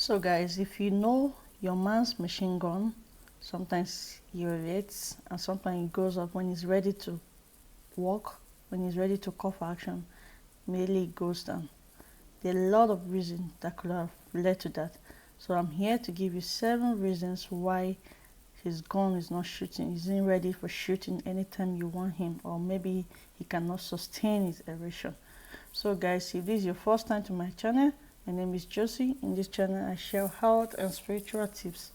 So guys, if you know your man's machine gun, sometimes he relates and sometimes he goes up when he's ready to walk, when he's ready to call for action, immediately it goes down. There are a lot of reasons that could have led to that. So I'm here to give you 7 reasons why his gun is not shooting. He's not ready for shooting anytime you want him, or maybe he cannot sustain his erection. So guys, if this is your first time to my channel, my name is Josie. In this channel I share health and spiritual tips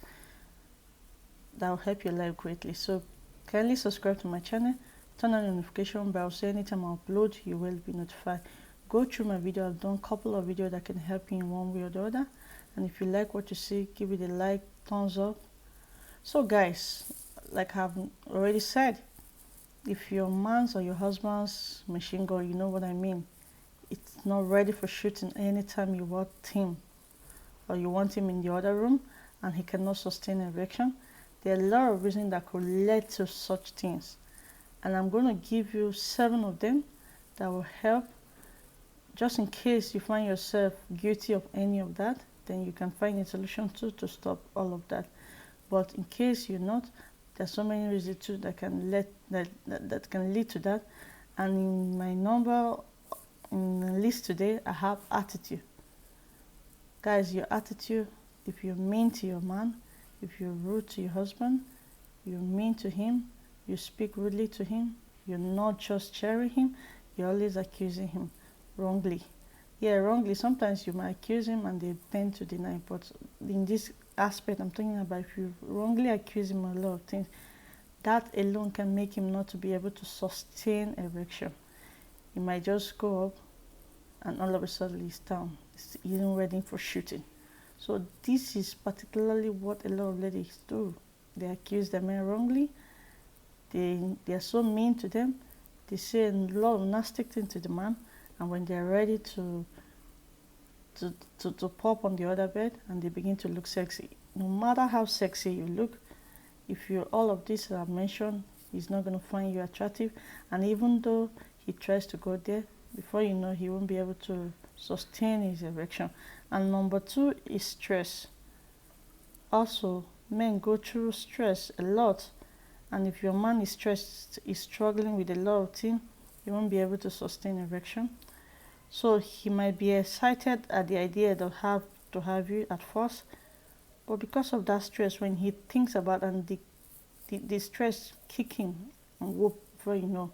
that will help your life greatly. So kindly subscribe to my channel, turn on the notification bell so anytime I upload you will be notified. Go through my video. I've done a couple of videos that can help you in one way or the other, and if you like what you see, give it a like, thumbs up. So guys, like I've already said, if your man's or your husband's machine gun, you know what I mean, it's not ready for shooting anytime you want him, or you want him in the other room and he cannot sustain erection, there are a lot of reasons that could lead to such things, and I'm going to give you 7 of them that will help. Just in case you find yourself guilty of any of that, then you can find a solution to stop all of that. But in case you're not, there's so many reasons too that can lead to that. And in my list today, I have attitude. Guys, your attitude, if you're mean to your man, if you're rude to your husband, you're mean to him, you speak rudely to him, you're not just cheering him, you're always accusing him wrongly. Yeah, wrongly. Sometimes you might accuse him and they tend to deny, but in this aspect I'm talking about, if you wrongly accuse him of a lot of things, that alone can make him not to be able to sustain erection. He might just go up and all of a sudden he's down. He isn't ready for shooting. So this is particularly what a lot of ladies do. They accuse their men wrongly. They are so mean to them. They say a lot of nasty things to the man, and when they're ready to pop on the other bed and they begin to look sexy, no matter how sexy you look, if you all of this are mentioned, he's not going to find you attractive, and even though he tries to go there, before you know, he won't be able to sustain his erection. And number 2 is stress. Also, men go through stress a lot, and if your man is stressed, is struggling with a lot of things, he won't be able to sustain erection. So he might be excited at the idea to have you at first, but because of that stress, when he thinks about and the stress kicking and whoop, before you know,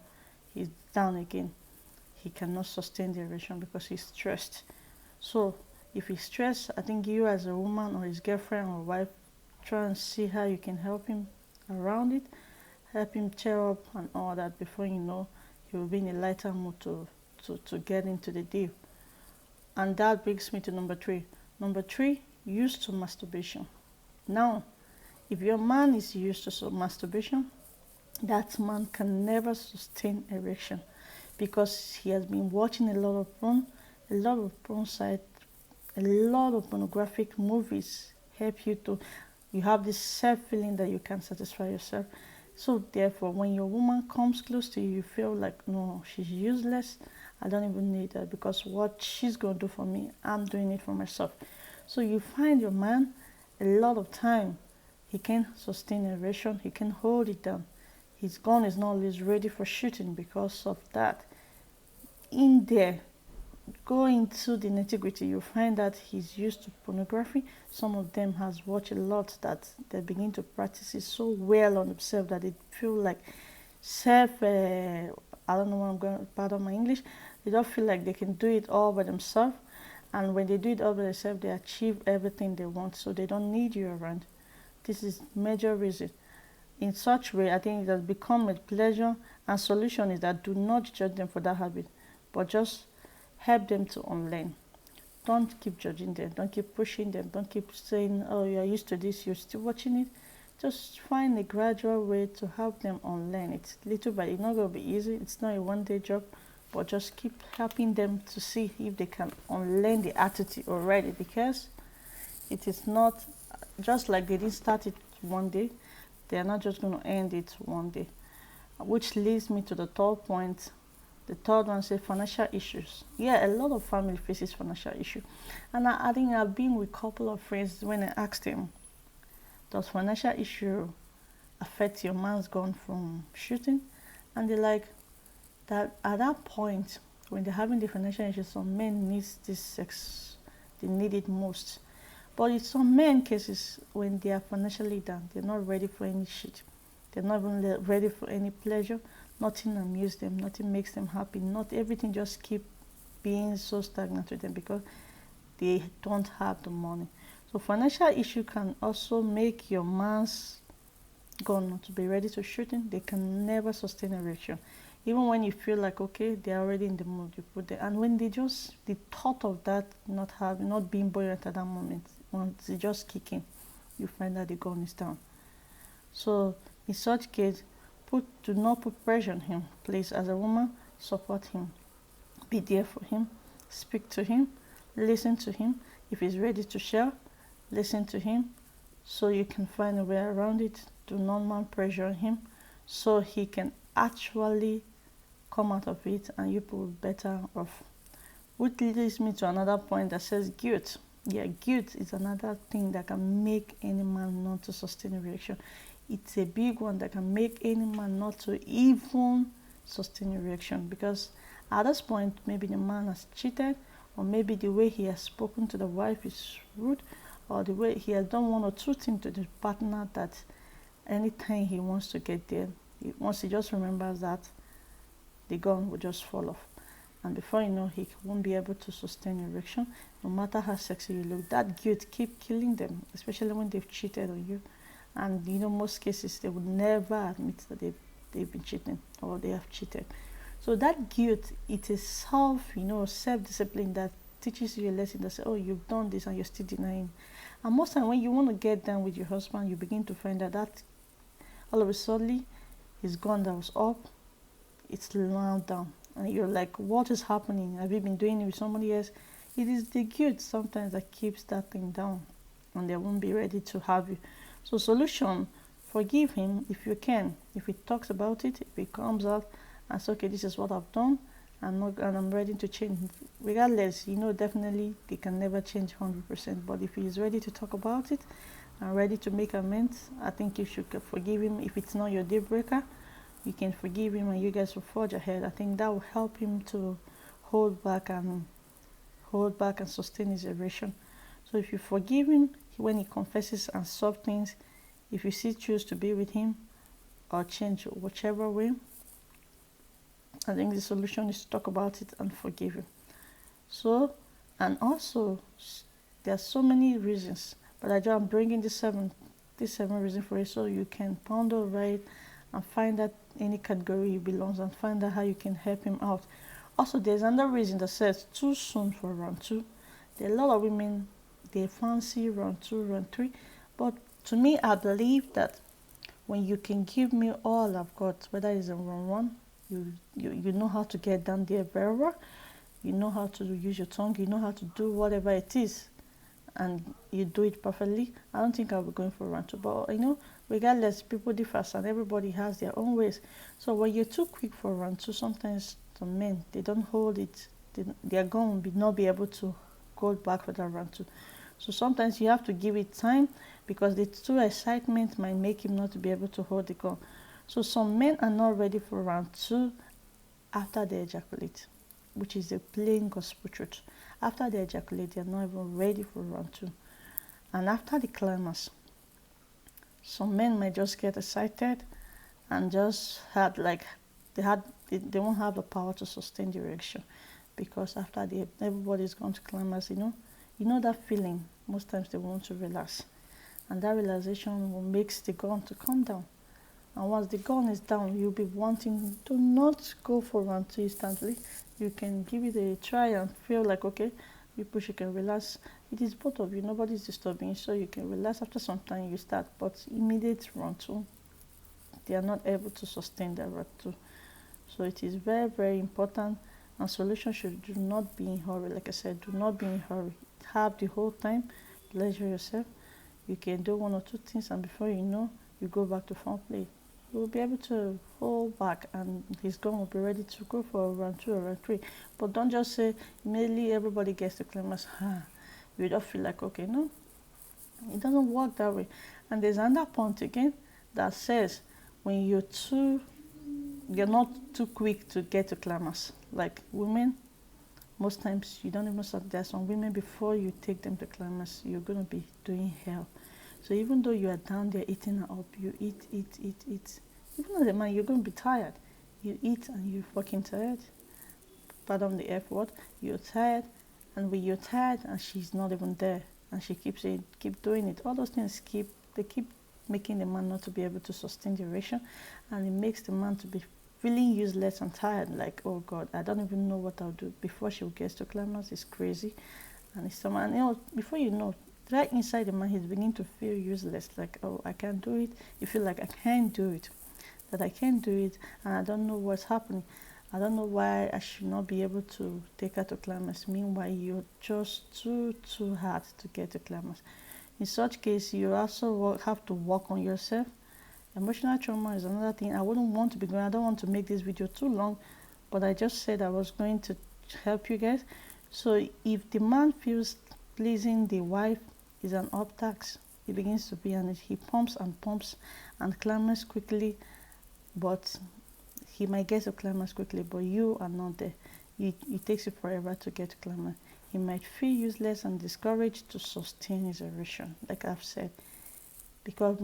he's down again. He cannot sustain the erection because he's stressed. So if he's stressed, I think you as a woman or his girlfriend or wife, try and see how you can help him around it, help him cheer up and all that. Before you know, he will be in a lighter mood to get into the deal. And that brings me to number 3. Number 3, used to masturbation. Now, if your man is used to masturbation, that man can never sustain erection because he has been watching a lot of porn sites, a lot of pornographic movies help you have this self-feeling that you can satisfy yourself. So therefore, when your woman comes close to you, you feel like, no, she's useless. I don't even need her, because what she's going to do for me, I'm doing it for myself. So you find your man, a lot of time, he can sustain erection, he can hold it down. His gun is not always ready for shooting because of that. In there, go into the nitty-gritty, you find that he's used to pornography. Some of them has watched a lot that they begin to practice it so well on themselves that they feel like I don't know what I'm going to, pardon my English, they don't feel like they can do it all by themselves, and when they do it all by themselves, they achieve everything they want, so they don't need you around. This is major reason. In such way, I think it has become a pleasure, and solution is that do not judge them for that habit, but just help them to unlearn. Don't keep judging them, don't keep pushing them, don't keep saying, oh, you're used to this, you're still watching it. Just find a gradual way to help them unlearn it. Little by little, it's not going to be easy, it's not a one-day job, but just keep helping them to see if they can unlearn the attitude already, because it is not just like they didn't start it one day, they are not just going to end it one day. Which leads me to the 3rd point, The third one says financial issues. Yeah, a lot of family faces financial issue. And I think I've been with a couple of friends when I asked them, does financial issue affect your man's gone from shooting? And they're like, that at that point, when they're having the financial issues, some men need this sex, they need it most. But in some men cases, when they are financially down, they're not ready for any shit. They're not even ready for any pleasure. Nothing amuses them. Nothing makes them happy. Not everything just keep being so stagnant with them because they don't have the money. So financial issue can also make your man's gun not to be ready to shooting. They can never sustain erection. Even when you feel like okay, they're already in the mood, you put them, and when they just the thought of that not being buoyant at that moment, once they just kick in, you find that the gun is down. So in such case, do not put pressure on him. Please, as a woman, support him, be there for him, speak to him, listen to him. If he's ready to share, listen to him, so you can find a way around it. Do not mount pressure on him, so he can actually come out of it and you will be better off. Which leads me to another point that says guilt. Yeah, guilt is another thing that can make any man not to sustain a erection. It's a big one that can make any man not to even sustain a erection, because at this point maybe the man has cheated, or maybe the way he has spoken to the wife is rude, or the way he has done one or two things to the partner that anytime he wants to get there, once he just remembers that, the gun will just fall off, and before you know, he won't be able to sustain erection. No matter how sexy you look, that guilt keep killing them, especially when they've cheated on you. And most cases they would never admit that they've been cheating or they have cheated. So that guilt, it is self-discipline that teaches you a lesson that says, oh, you've done this and you're still denying. And most time when you want to get down with your husband, you begin to find out that all of a sudden his gun that was up, it's now down, and you're like, what is happening? Have you been doing it with somebody else? It is the guilt sometimes that keeps that thing down, and they won't be ready to have you. So solution, forgive him if you can. If he talks about it, if he comes out and says, okay, this is what I've done, and I'm ready to change. Regardless, definitely they can never change 100%, but if he's ready to talk about it and ready to make amends, I think you should forgive him. If it's not your deal breaker, you can forgive him and you guys will forge ahead. I think that will help him to hold back and sustain his erection. So if you forgive him when he confesses and solve things, if you still choose to be with him or change whichever way, I think the solution is to talk about it and forgive him. So, and also there are so many reasons, but I'm bringing these seven reasons for it, so you can ponder over it and find out any category he belongs and find out how you can help him out. Also, there's another reason that says too soon for round 2. There are a lot of women, they fancy round 2, round 3, but to me, I believe that when you can give me all I've got, whether it's in round 1, you know how to get down there very well, you know how to use your tongue, you know how to do whatever it is, and you do it perfectly, I don't think I'll be going for round 2. But regardless, people differ and everybody has their own ways. So when you're too quick for round 2, sometimes some men, they don't hold it, they are going to not be able to go back for that round 2. So sometimes you have to give it time, because the too excitement might make him not to be able to hold the gun. So some men are not ready for round 2 after they ejaculate, which is the plain gospel truth. After they ejaculate, they are not even ready for round 2. And after the climax, some men might just get excited and just they won't have the power to sustain the erection, because after everybody's gone to climax, that feeling, most times they want to relax, and that relaxation will make the gun to come down. And once the gun is down, you'll be wanting to not go for round 2 instantly. You can give it a try and feel like, okay, you push, you can relax. It is both of you, nobody's disturbing you, so you can relax. After some time you start, but immediate round 2, they are not able to sustain that round 2. So it is very, very important, and solution should do not be in hurry. Like I said, do not be in hurry. Have the whole time, pleasure yourself. You can do one or two things, and before you know, you go back to foreplay. he will be able to hold back, and his gun will be ready to go for round 2 or round 3. But don't just say immediately everybody gets to climax, you don't feel like, okay, no, it doesn't work that way. And there's another point again that says when you're not too quick to get to climax. Like women, most times you don't even start. There's some women, before you take them to climax, you're gonna be doing hell. So even though you are down there eating her up, you eat. Even as a man, you're gonna be tired. You eat and you're fucking tired. Pardon the F word. You're tired, and when you're tired and she's not even there, and she keeps saying, keep doing it, all those things keep making the man not to be able to sustain the erection, and it makes the man to be feeling useless and tired, like, oh God, I don't even know what I'll do before she gets to climax. It's crazy. And it's someone, before you know, right inside the man, he's beginning to feel useless, like, oh, I can't do it. You feel like I can't do it, and I don't know what's happening. I don't know why I should not be able to take her to climax. Meanwhile, you're just too hard to get to climax. In such case, you also have to work on yourself. Emotional trauma is another thing. I don't want to make this video too long, but I just said I was going to help you guys. So if the man feels pleasing the wife is an up tax, he begins to be, and he pumps and climax quickly, but he might get to climax quickly, but you are not there. It takes you forever to get to climax. He might feel useless and discouraged to sustain his erection, like I've said, because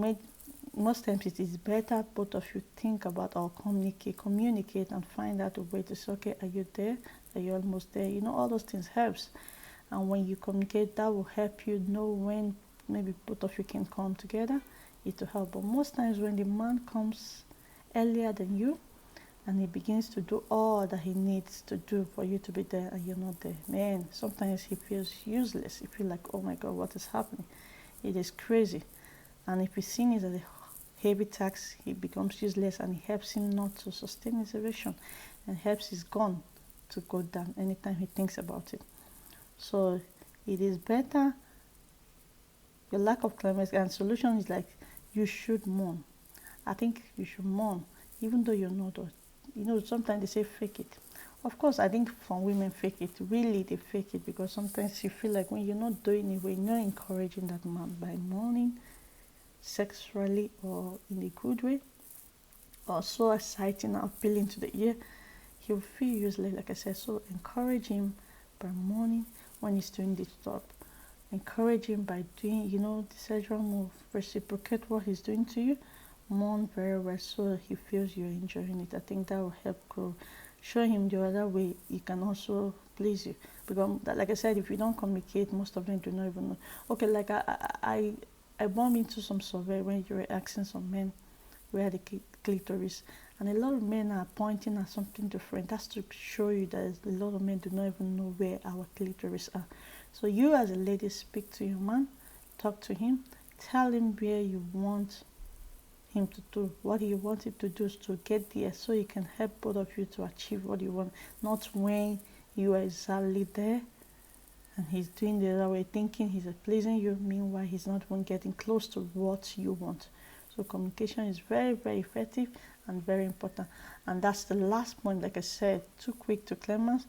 most times it is better both of you think about or communicate and find out a way to say, okay, are you there? Are you almost there? All those things helps. And when you communicate, that will help you know when maybe both of you can come together. It will help. But most times when the man comes earlier than you, and he begins to do all that he needs to do for you to be there, and you're not there, man, sometimes he feels useless. You feel like, oh my God, what is happening? It is crazy. And if he's seen it as a heavy tax, he becomes useless, and it helps him not to sustain his erection, and helps his gun to go down anytime he thinks about it. So it is better. Your lack of climax, and solution is like, you should mourn. I think you should mourn, even though you're not. Sometimes they say fake it. Of course, I think for women, fake it. Really, they fake it, because sometimes you feel like when you're not doing it, when you're not encouraging that man by mourning, sexually or in a good way, or so exciting and appealing to the ear, he'll feel useless, like I said. So encourage him by mourning when he's doing this job. Encourage him by doing, the sexual move, reciprocate what he's doing to you. Mourn very well so he feels you're enjoying it. I think that will help grow. Show him the other way he can also please you. Because, like I said, if you don't communicate, most of them do not even know. Okay, like I bumped into some survey when you were asking some men where the clitoris, and a lot of men are pointing at something different. That's to show you that a lot of men do not even know where our clitoris are. So you as a lady, speak to your man, talk to him, tell him where you want him to do, what you want him to do to get there, so he can help both of you to achieve what you want. Not when you are exactly there and he's doing the other way, thinking he's pleasing you, meanwhile he's not even getting close to what you want. So communication is very, very effective and very important. And that's the last point. Like I said, too quick to climax,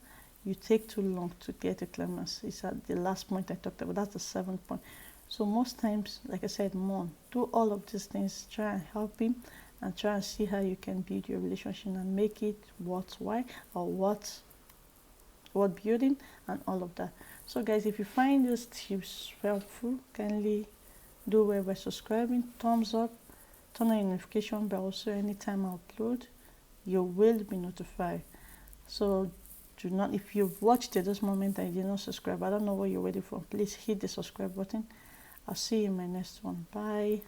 you take too long to get a climax. It's at the last point I talked about. That's the 7th point. So most times, like I said, mourn. Do all of these things. Try and help him, and try and see how you can build your relationship and make it worthwhile, or worth building, and all of that. So guys, if you find these tips helpful, kindly do well by subscribing, thumbs up, turn on your notification bell, so anytime I upload, you will be notified. So do not, if you've watched it this moment and you did not subscribe, I don't know what you're waiting for. Please hit the subscribe button. I'll see you in my next one. Bye.